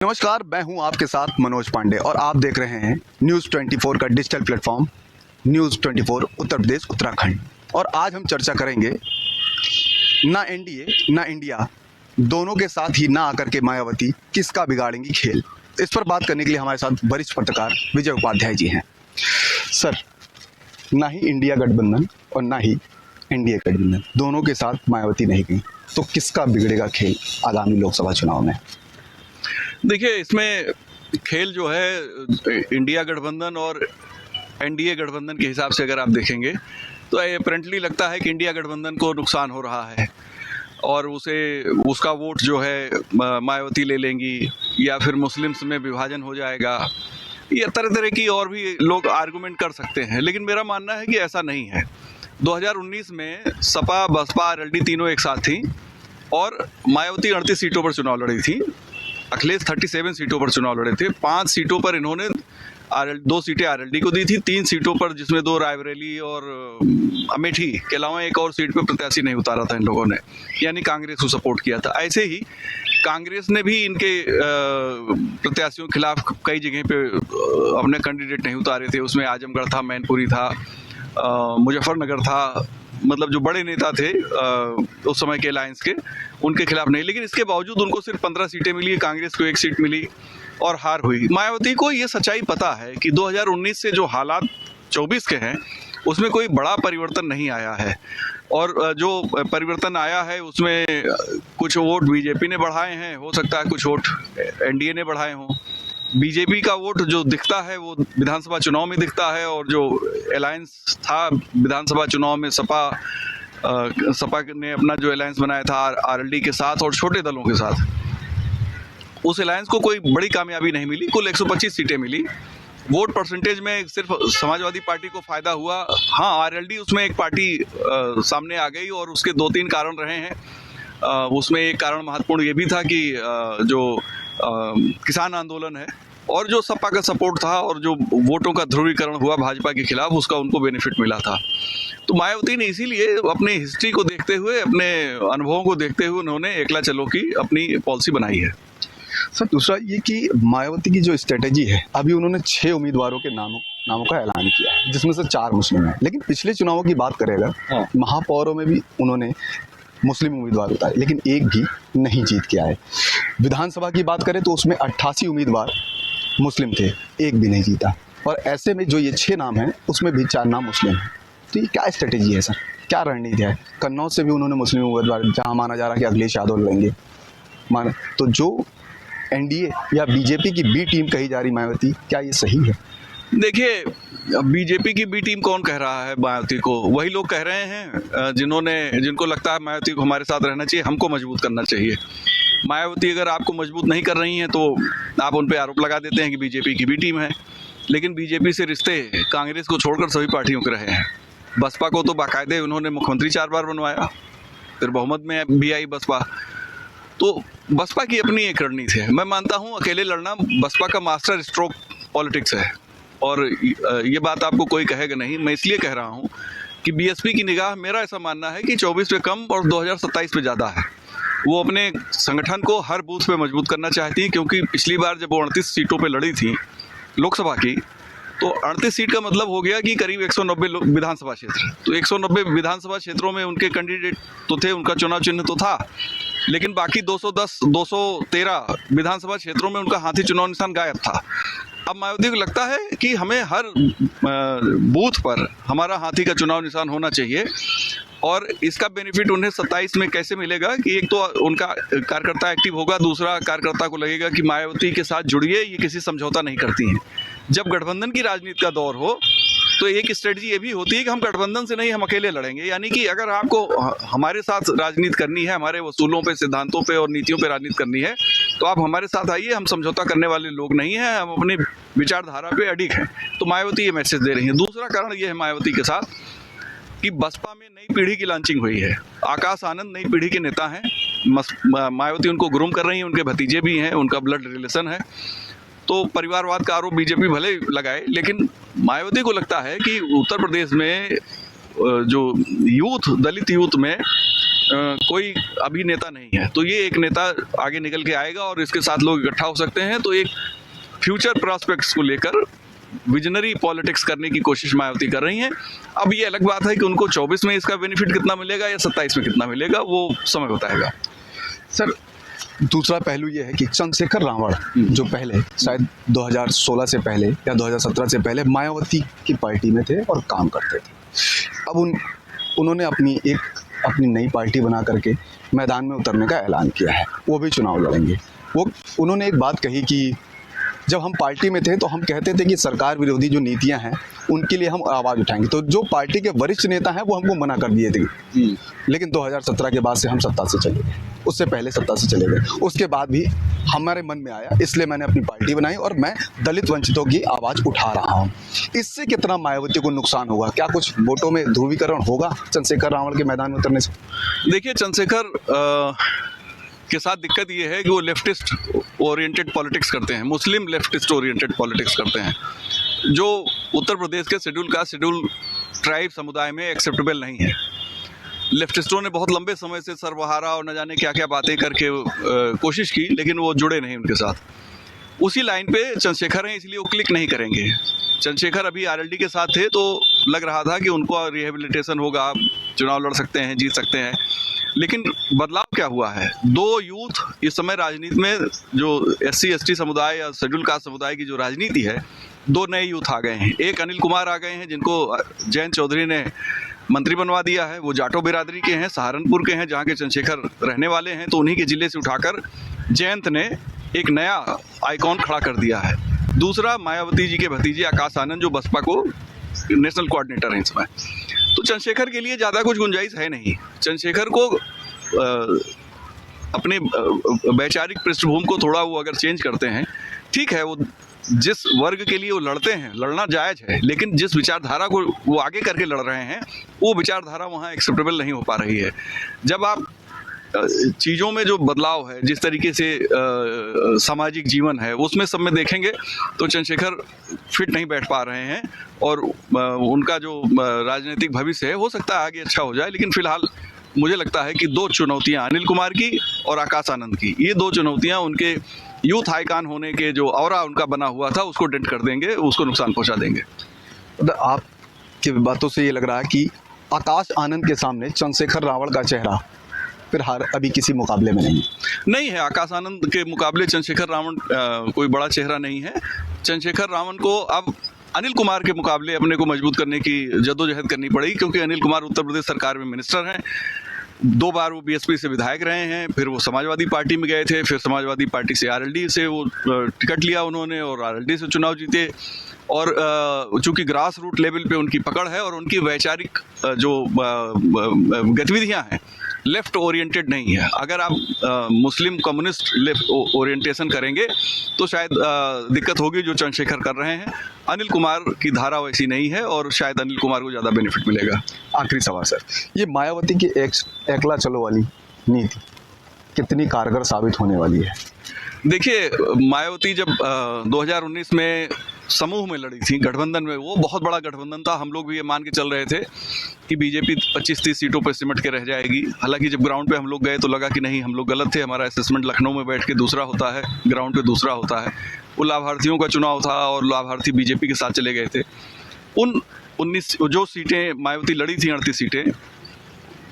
नमस्कार, मैं हूं आपके साथ मनोज पांडे और आप देख रहे हैं न्यूज़ 24 का digital platform news 24 Uttar Pradesh Uttarakhand. और आज हम चर्चा करेंगे ना एनडीए ना इंडिया दोनों के साथ ही ना आकर के मायावती किसका बिगाड़ेंगी खेल। इस पर बात करने के लिए हमारे साथ वरिष्ठ पत्रकार विजय उपाध्याय जी हैं। सर, ना ही इंडिया गठबंधन और ना ही एनडीए गठबंधन दोनों के साथ मायावती नहीं गई, तो किसका बिगड़ेगा खेल आगामी लोकसभा चुनाव में? देखिए, इसमें खेल जो है इंडिया गठबंधन और एनडीए गठबंधन के हिसाब से अगर आप देखेंगे तो अपेरेंटली लगता है कि इंडिया गठबंधन को नुकसान हो रहा है और उसका वोट जो है मायावती ले लेंगी या फिर मुस्लिम्स में विभाजन हो जाएगा। ये तरह तरह की और भी लोग आर्गुमेंट कर सकते हैं, लेकिन मेरा मानना है कि ऐसा नहीं है। 2019 में सपा, बसपा, आरएलडी तीनों एक साथ थी और मायावती 38 सीटों पर चुनाव लड़ी थी। अखिलेश 37 सीटों पर चुनाव लड़े थे। 5 सीटों पर इन्होंने 2 सीटें आरएलडी को दी थी, 3 सीटों पर जिसमें 2 रायबरेली और अमेठी के अलावा एक और सीट पे प्रत्याशी नहीं उतारा था इन लोगों ने, यानी कांग्रेस को सपोर्ट किया था। ऐसे ही कांग्रेस ने भी इनके प्रत्याशियों के खिलाफ कई जगह पे अपने कैंडिडेट नहीं उतारे थे। उसमें आजमगढ़ था, मैनपुरी था, मुजफ्फरनगर था, मतलब जो बड़े नेता थे उस समय के अलायंस के, उनके खिलाफ नहीं। लेकिन इसके बावजूद उनको सिर्फ 15 सीटें मिली, कांग्रेस को 1 सीट मिली और हार हुई। मायावती को ये सच्चाई पता है कि 2019 से जो हालात 24 के हैं उसमें कोई बड़ा परिवर्तन नहीं आया है और जो परिवर्तन आया है उसमें कुछ वोट बीजेपी ने बढ़ाए हैं, हो सकता है कुछ वोट एनडीए ने बढ़ाए हों। बीजेपी का वोट जो दिखता है वो विधानसभा चुनाव में दिखता है और जो अलायंस था विधानसभा चुनाव में सपा ने अपना जो अलायंस बनाया था आरएलडी के साथ और छोटे दलों के साथ, उस अलायंस को कोई बड़ी कामयाबी नहीं मिली। कुल 125 सीटें मिली। वोट परसेंटेज में सिर्फ समाजवादी पार्टी को फायदा हुआ। हाँ, आरएलडी उसमें एक पार्टी सामने आ गई और उसके 2-3 कारण रहे हैं। उसमें एक कारण महत्वपूर्ण ये भी था कि जो किसान आंदोलन है और जो सपा का सपोर्ट था और जो वोटों का ध्रुवीकरण हुआ भाजपा के खिलाफ, उसका उनको बेनिफिट मिला था। तो मायावती ने इसीलिए अपनी हिस्ट्री को देखते हुए, अपने अनुभवों को देखते हुए उन्होंने एकला चलो की अपनी पॉलिसी बनाई है। सर, दूसरा ये कि मायावती की जो स्ट्रेटेजी है, अभी उन्होंने 6 उम्मीदवारों के नामों का ऐलान किया है, जिसमें से 4 मुस्लिम हैं। लेकिन पिछले चुनावों की बात करेगा, महापौरों में भी उन्होंने मुस्लिम उम्मीदवार उतारे, लेकिन एक भी नहीं जीत के आए। विधानसभा की बात करें तो उसमें 88 उम्मीदवार मुस्लिम थे, एक भी नहीं जीता। और ऐसे में जो ये 6 नाम हैं उसमें भी 4 नाम मुस्लिम हैं। तो ये क्या स्ट्रेटेजी है सर, क्या रणनीति है? कन्नौज से भी उन्होंने मुस्लिम उम्मीदवार, जहाँ माना जा रहा है कि अखिलेश यादव लड़ेंगे, तो जो एनडीए या बीजेपी की बी टीम कही जा रही मायावती, क्या ये सही है? देखिए, बीजेपी की बी टीम कौन कह रहा है मायावती को? वही लोग कह रहे हैं जिनको लगता है मायावती को हमारे साथ रहना चाहिए, हमको मजबूत करना चाहिए। मायावती अगर आपको मजबूत नहीं कर रही हैं तो आप उन पे आरोप लगा देते हैं कि बीजेपी की बी टीम है। लेकिन बीजेपी से रिश्ते कांग्रेस को छोड़कर सभी पार्टियों के रहे हैं। बसपा को तो बाकायदे उन्होंने मुख्यमंत्री 4 बार बनवाया, फिर बहुमत में भी आई बसपा। तो बसपा की अपनी एक रणनीति है। मैं मानता हूँ अकेले लड़ना बसपा का मास्टर स्ट्रोक पॉलिटिक्स है और ये बात आपको कोई कहेगा नहीं। मैं इसलिए कह रहा हूँ कि बीएसपी की निगाह, मेरा ऐसा मानना है कि 24 पे कम और 2027 पे ज़्यादा है। वो अपने संगठन को हर बूथ पे मजबूत करना चाहती है, क्योंकि पिछली बार जब वो 38 सीटों पे लड़ी थी लोकसभा की, तो 38 सीट का मतलब हो गया कि करीब 190 विधानसभा क्षेत्र। तो 190 विधानसभा क्षेत्रों में उनके कैंडिडेट तो थे, उनका चुनाव चिन्ह तो था, लेकिन बाकी 213 विधानसभा क्षेत्रों में उनका हाथी चुनाव निशान गायब था। अब मायावती को लगता है कि हमें हर बूथ पर हमारा हाथी का चुनाव निशान होना चाहिए और इसका बेनिफिट उन्हें 27 में कैसे मिलेगा कि एक तो उनका कार्यकर्ता एक्टिव होगा, दूसरा कार्यकर्ता को लगेगा कि मायावती के साथ जुड़िए, ये किसी समझौता नहीं करती हैं। जब गठबंधन की राजनीति का दौर हो तो एक स्ट्रेटजी ये भी होती है कि हम गठबंधन से नहीं, हम अकेले लड़ेंगे। यानी कि अगर आपको हमारे साथ राजनीति करनी है, हमारे वसूलों पे, सिद्धांतों पे और नीतियों पे राजनीति करनी है, तो आप हमारे साथ आइए। हम समझौता करने वाले लोग नहीं हैं, हम अपनी विचारधारा पे अडिग हैं। तो मायावती ये मैसेज दे रही है। दूसरा कारण ये है मायावती के साथ कि बसपा में नई पीढ़ी की लॉन्चिंग हुई है। आकाश आनंद नई पीढ़ी के नेता हैं। मायावती उनको ग्रूम कर रही हैं, उनके भतीजे भी हैं, उनका ब्लड रिलेशन है। तो परिवारवाद का आरोप बीजेपी भले लगाए, लेकिन मायावती को लगता है कि उत्तर प्रदेश में जो यूथ, दलित यूथ में कोई अभी नेता नहीं है। तो ये एक नेता आगे निकल के आएगा और इसके साथ लोग इकट्ठा हो सकते हैं। तो एक फ्यूचर प्रॉस्पेक्ट्स को लेकर विजनरी पॉलिटिक्स करने की कोशिश मायावती कर रही हैं। अब ये अलग बात है कि उनको 24 में इसका बेनिफिट कितना मिलेगा या 27 में कितना मिलेगा, वो समय बताएगा। सर, दूसरा पहलू ये है कि चंद्रशेखर रावण जो पहले शायद 2016 से पहले या 2017 से पहले मायावती की पार्टी में थे और काम करते थे, अब उन्होंने अपनी नई पार्टी बना करके मैदान में उतरने का ऐलान किया है। वो भी चुनाव लड़ेंगे। उन्होंने एक बात कही कि जब हम पार्टी में थे तो हम कहते थे कि सरकार विरोधी जो नीतियां हैं उनके लिए हम आवाज़ उठाएंगे। तो जो पार्टी के वरिष्ठ नेता हैं वो हमको मना कर दिए थे, लेकिन 2017 के बाद से हम सत्ता से चले गए, उससे पहले सत्ता से चले गए। उसके बाद भी हमारे मन में आया, इसलिए मैंने अपनी पार्टी बनाई और मैं दलित वंचितों की आवाज़ उठा रहा हूँ। इससे कितना मायावती को नुकसान होगा? क्या कुछ वोटों में ध्रुवीकरण होगा चंद्रशेखर रावण के मैदान में उतरने से? देखिए, चंद्रशेखर के साथ दिक्कत ये है कि वो लेफ्टिस्ट ओरिएंटेड पॉलिटिक्स करते हैं, मुस्लिम लेफ्टिस्ट ओरिएंटेड पॉलिटिक्स करते हैं, जो उत्तर प्रदेश के शेड्यूल ट्राइब समुदाय में एक्सेप्टेबल नहीं है। लेफ्टिस्टों ने बहुत लंबे समय से सर्वहारा और न जाने क्या क्या बातें करके कोशिश की, लेकिन वो जुड़े नहीं उनके साथ। उसी लाइन पे चंद्रशेखर हैं, इसलिए वो क्लिक नहीं करेंगे। चंद्रशेखर अभी आरएलडी के साथ थे तो लग रहा था कि उनको रिहेबिलिटेशन होगा, चुनाव लड़ सकते हैं, जीत सकते हैं। लेकिन बदलाव क्या हुआ है? दो यूथ इस समय राजनीति में, जो SC ST समुदाय या शेड्यूल कास्ट समुदाय की जो राजनीति है, दो नए यूथ आ गए हैं। एक अनिल कुमार आ गए हैं, जिनको जयंत चौधरी ने मंत्री बनवा दिया है। वो जाटो बिरादरी के हैं, सहारनपुर के हैं, जहाँ के चंद्रशेखर रहने वाले हैं। तो उन्हीं के जिले से उठाकर जयंत ने एक नया आइकॉन खड़ा कर दिया है। दूसरा मायावती जी के भतीजे आकाश आनंद, जो बसपा को नेशनल कोऑर्डिनेटर हैं इस समय। तो चंद्रशेखर के लिए ज़्यादा कुछ गुंजाइश है नहीं। चंद्रशेखर को अपने वैचारिक पृष्ठभूमि को थोड़ा वो अगर चेंज करते हैं, ठीक है, वो जिस वर्ग के लिए वो लड़ते हैं, लड़ना जायज़ है, लेकिन जिस विचारधारा को वो आगे करके लड़ रहे हैं, वो विचारधारा वहाँ एक्सेप्टेबल नहीं हो पा रही है। जब आप चीज़ों में जो बदलाव है, जिस तरीके से सामाजिक जीवन है, उसमें सब में देखेंगे तो चंद्रशेखर फिट नहीं बैठ पा रहे हैं। और उनका जो राजनीतिक भविष्य है, हो सकता है आगे अच्छा हो जाए, लेकिन फिलहाल मुझे लगता है कि दो चुनौतियां, अनिल कुमार की और आकाश आनंद की, ये दो चुनौतियां उनके यूथ आइकॉन होने के जो ऑरा उनका बना हुआ था, उसको डेंट कर देंगे, उसको नुकसान पहुंचा देंगे। आपकी बातों से ये लग रहा है कि आकाश आनंद के सामने चंद्रशेखर रावण का चेहरा फिलहाल अभी किसी मुकाबले में नहीं है। आकाश आनंद के मुकाबले चंद्रशेखर रावण कोई बड़ा चेहरा नहीं है। चंद्रशेखर रावण को अब अनिल कुमार के मुकाबले अपने को मजबूत करने की जद्दोजहद करनी पड़ेगी, क्योंकि अनिल कुमार उत्तर प्रदेश सरकार में मिनिस्टर हैं। 2 बार वो BSP से विधायक रहे हैं, फिर वो समाजवादी पार्टी में गए थे, फिर समाजवादी पार्टी से RLD से वो टिकट लिया उन्होंने और RLD से चुनाव जीते। और चूंकि ग्रास रूट लेवल पे उनकी पकड़ है और उनकी वैचारिक जो गतिविधियां हैं लेफ्ट ओरिएंटेड नहीं है। अगर आप मुस्लिम कम्युनिस्ट लेफ्ट ओरिएंटेशन करेंगे तो शायद दिक्कत होगी, जो चंद्रशेखर कर रहे हैं। अनिल कुमार की धारा वैसी नहीं है और शायद अनिल कुमार को ज़्यादा बेनिफिट मिलेगा। आखिरी सवाल सर, ये मायावती की एकला चलो वाली नीति कितनी कारगर साबित होने वाली है? देखिए, मायावती जब 2019 में समूह में लड़ी थी, गठबंधन में, वो बहुत बड़ा गठबंधन था। हम लोग भी ये मान के चल रहे थे कि बीजेपी 25-30 सीटों पर सिमट के रह जाएगी। हालांकि जब ग्राउंड पे हम लोग गए तो लगा कि नहीं, हम लोग गलत थे। हमारा असेसमेंट लखनऊ में बैठ के दूसरा होता है, ग्राउंड पे दूसरा होता है। वो लाभार्थियों का चुनाव था और लाभार्थी बीजेपी के साथ चले गए थे। उन 19 जो सीटें मायावती लड़ी थी, 38 सीटें,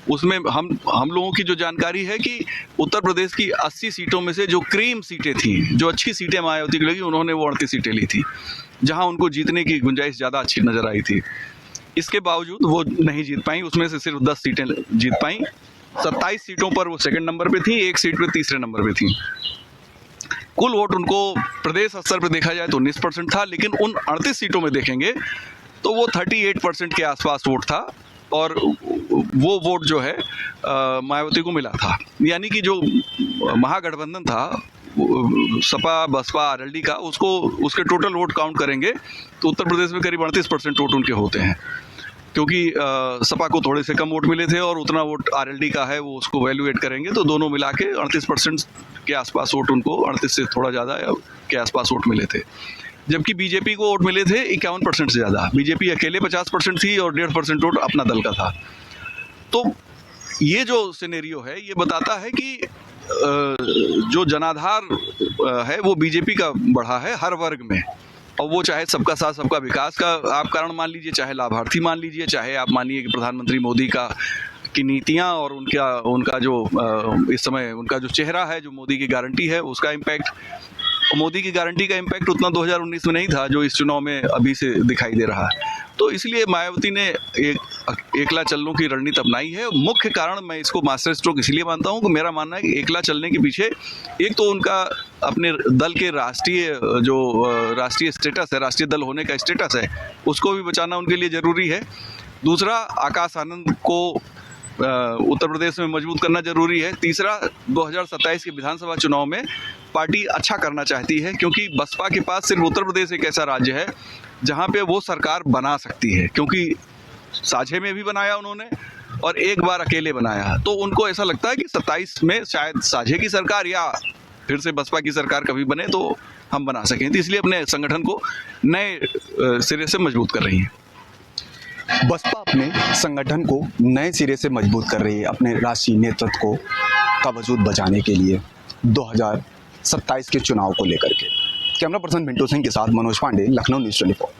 उसमें हम लोगों की जो जानकारी है कि उत्तर प्रदेश की 80 सीटों में से जो क्रीम सीटें थी, जो अच्छी सीटें मायावती को लगी, उन्होंने वो 38 सीटें ली थी, जहां उनको जीतने की गुंजाइश ज़्यादा अच्छी नज़र आई थी। इसके बावजूद वो नहीं जीत पाई, उसमें से सिर्फ 10 सीटें जीत पाई। 27 सीटों पर वो सेकंड नंबर पे थी, 1 सीट पे तीसरे नंबर पे थी। कुल वोट उनको प्रदेश स्तर पर देखा जाए तो 19% था, लेकिन उन 38 सीटों में देखेंगे तो वो 38% के आसपास वोट था और वो वोट जो है मायावती को मिला था। यानी कि जो महागठबंधन था सपा बसपा RLD का, उसके टोटल वोट काउंट करेंगे तो उत्तर प्रदेश में करीब 38% वोट उनके होते हैं, क्योंकि सपा को थोड़े से कम वोट मिले थे और उतना वोट RLD का है, वो उसको वैल्यूएट करेंगे तो दोनों मिला के 38% के आसपास वोट उनको, 38 से थोड़ा ज़्यादा के आसपास वोट मिले थे। जबकि बीजेपी को वोट मिले थे 51% से ज़्यादा। बीजेपी अकेले 50% थी और 1.5% वोट अपना दल का था। तो ये जो सिनेरियो है ये बताता है कि जो जनाधार है वो बीजेपी का बढ़ा है हर वर्ग में, और वो चाहे सबका साथ सबका विकास का आप कारण मान लीजिए, चाहे लाभार्थी मान लीजिए, चाहे आप मानिए कि प्रधानमंत्री मोदी की नीतियां और उनका जो इस समय उनका जो चेहरा है, जो मोदी की गारंटी है उसका इम्पैक्ट। मोदी की गारंटी का इम्पैक्ट उतना 2019 में नहीं था जो इस चुनाव में अभी से दिखाई दे रहा है। तो इसलिए मायावती ने एकला चलने की रणनीति अपनाई है। मुख्य कारण मैं इसको मास्टर स्ट्रोक इसलिए मानता हूं कि मेरा मानना है कि एकला चलने के पीछे एक तो उनका अपने दल के राष्ट्रीय स्टेटस है, राष्ट्रीय दल होने का स्टेटस है, उसको भी बचाना उनके लिए जरूरी है। दूसरा, आकाश आनंद को उत्तर प्रदेश में मजबूत करना जरूरी है। तीसरा, 2027 के विधानसभा चुनाव में पार्टी अच्छा करना चाहती है, क्योंकि बसपा के पास सिर्फ उत्तर प्रदेश एक ऐसा राज्य है जहां पे वो सरकार बना सकती है, क्योंकि साझे में भी बनाया उन्होंने और एक बार अकेले बनाया। तो उनको ऐसा लगता है कि 27 में शायद साझे की सरकार या फिर से बसपा की सरकार कभी बने तो हम बना सकें, तो इसलिए अपने संगठन को नए सिरे से मजबूत कर रही है। बसपा अपने संगठन को नए सिरे से मजबूत कर रही है अपने राष्ट्रीय नेतृत्व को का वजूद बचाने के लिए 2027 के चुनाव को लेकर के। कैमरा पर्सन मिंटू सिंह के साथ मनोज पांडे, लखनऊ न्यूज़ 24।